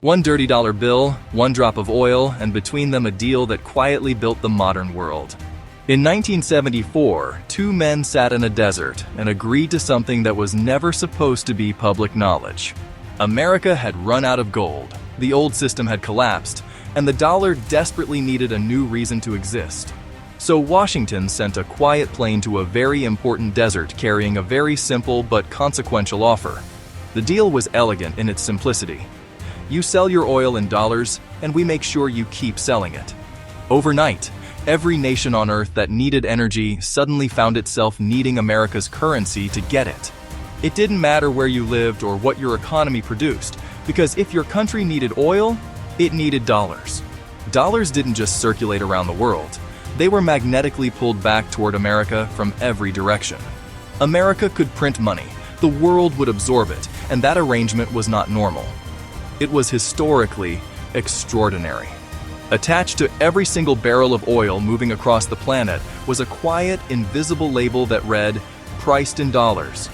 One dirty dollar bill, one drop of oil, and between them a deal that quietly built the modern world. In 1974, two men sat in a desert and agreed to something that was never supposed to be public knowledge. America had run out of gold, the old system had collapsed, and the dollar desperately needed a new reason to exist. So Washington sent a quiet plane to a very important desert carrying a very simple but consequential offer. The deal was elegant in its simplicity. You sell your oil in dollars, and we make sure you keep selling it. Overnight, every nation on Earth that needed energy suddenly found itself needing America's currency to get it. It didn't matter where you lived or what your economy produced, because if your country needed oil, it needed dollars. Dollars didn't just circulate around the world. They were magnetically pulled back toward America from every direction. America could print money, the world would absorb it, and that arrangement was not normal. It was historically extraordinary. Attached to every single barrel of oil moving across the planet was a quiet, invisible label that read, "Priced in dollars."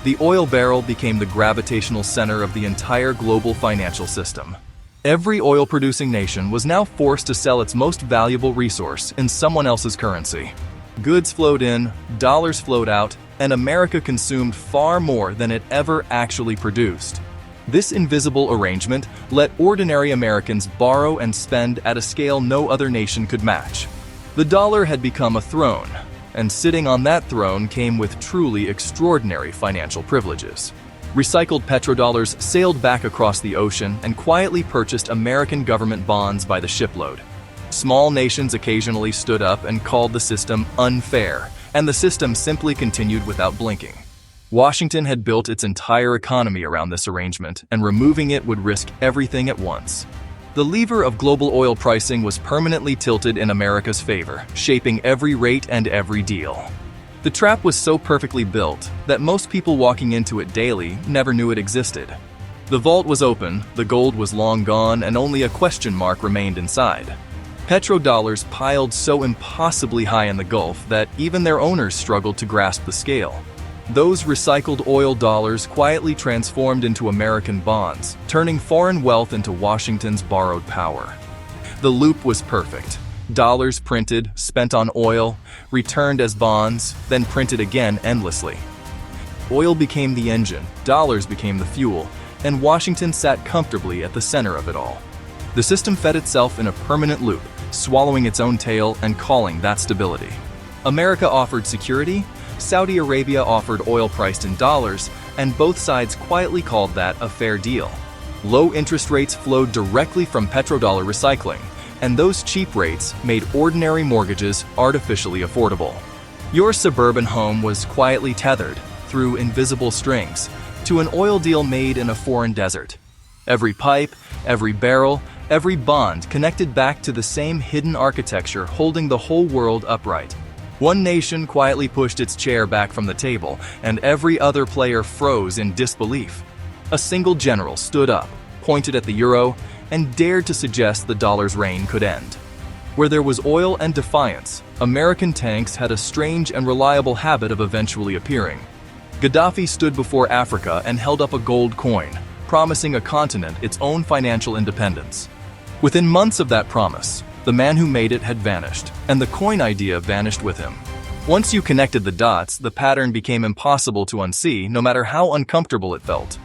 The oil barrel became the gravitational center of the entire global financial system. Every oil-producing nation was now forced to sell its most valuable resource in someone else's currency. Goods flowed in, dollars flowed out, and America consumed far more than it ever actually produced. This invisible arrangement let ordinary Americans borrow and spend at a scale no other nation could match. The dollar had become a throne, and sitting on that throne came with truly extraordinary financial privileges. Recycled petrodollars sailed back across the ocean and quietly purchased American government bonds by the shipload. Small nations occasionally stood up and called the system unfair, and the system simply continued without blinking. Washington had built its entire economy around this arrangement, and removing it would risk everything at once. The lever of global oil pricing was permanently tilted in America's favor, shaping every rate and every deal. The trap was so perfectly built that most people walking into it daily never knew it existed. The vault was open, the gold was long gone, and only a question mark remained inside. Petrodollars piled so impossibly high in the Gulf that even their owners struggled to grasp the scale. Those recycled oil dollars quietly transformed into American bonds, turning foreign wealth into Washington's borrowed power. The loop was perfect. Dollars printed, spent on oil, returned as bonds, then printed again endlessly. Oil became the engine, dollars became the fuel, and Washington sat comfortably at the center of it all. The system fed itself in a permanent loop, swallowing its own tail and calling that stability. America offered security, Saudi Arabia offered oil priced in dollars, and both sides quietly called that a fair deal. Low interest rates flowed directly from petrodollar recycling, and those cheap rates made ordinary mortgages artificially affordable. Your suburban home was quietly tethered, through invisible strings, to an oil deal made in a foreign desert. Every pipe, every barrel, every bond connected back to the same hidden architecture holding the whole world upright. One nation quietly pushed its chair back from the table, and every other player froze in disbelief. A single general stood up, pointed at the euro, and dared to suggest the dollar's reign could end. Where there was oil and defiance, American tanks had a strange and reliable habit of eventually appearing. Gaddafi stood before Africa and held up a gold coin, promising a continent its own financial independence. Within months of that promise, the man who made it had vanished, and the coin idea vanished with him. Once you connected the dots, the pattern became impossible to unsee, no matter how uncomfortable it felt.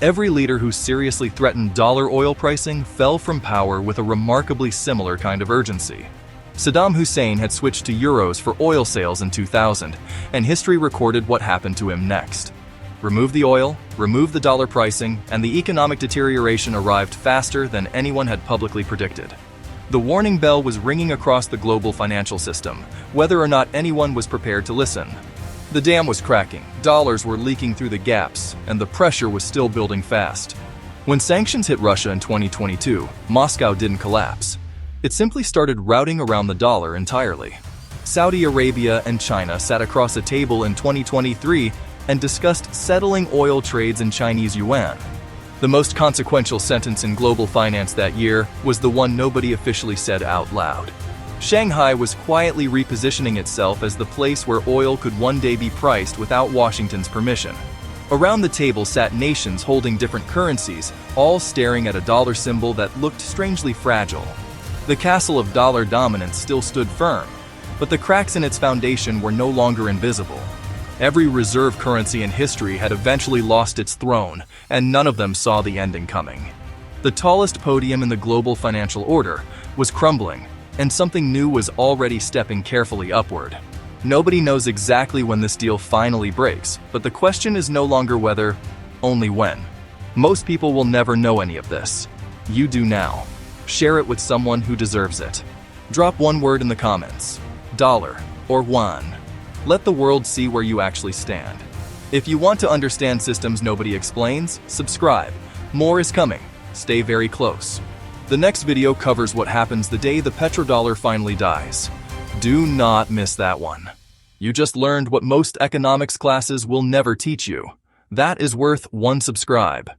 Every leader who seriously threatened dollar oil pricing fell from power with a remarkably similar kind of urgency. Saddam Hussein had switched to euros for oil sales in 2000, and history recorded what happened to him next. Remove the oil, remove the dollar pricing, and the economic deterioration arrived faster than anyone had publicly predicted. The warning bell was ringing across the global financial system, whether or not anyone was prepared to listen. The dam was cracking, dollars were leaking through the gaps, and the pressure was still building fast. When sanctions hit Russia in 2022, Moscow didn't collapse. It simply started routing around the dollar entirely. Saudi Arabia and China sat across a table in 2023 and discussed settling oil trades in Chinese yuan. The most consequential sentence in global finance that year was the one nobody officially said out loud. Shanghai was quietly repositioning itself as the place where oil could one day be priced without Washington's permission. Around the table sat nations holding different currencies, all staring at a dollar symbol that looked strangely fragile. The castle of dollar dominance still stood firm, but the cracks in its foundation were no longer invisible. Every reserve currency in history had eventually lost its throne, and none of them saw the ending coming. The tallest podium in the global financial order was crumbling, and something new was already stepping carefully upward. Nobody knows exactly when this deal finally breaks, but the question is no longer whether, only when. Most people will never know any of this. You do now. Share it with someone who deserves it. Drop one word in the comments. Dollar or yuan. Let the world see where you actually stand. If you want to understand systems nobody explains, subscribe. More is coming. Stay very close. The next video covers what happens the day the petrodollar finally dies. Do not miss that one. You just learned what most economics classes will never teach you. That is worth one subscribe.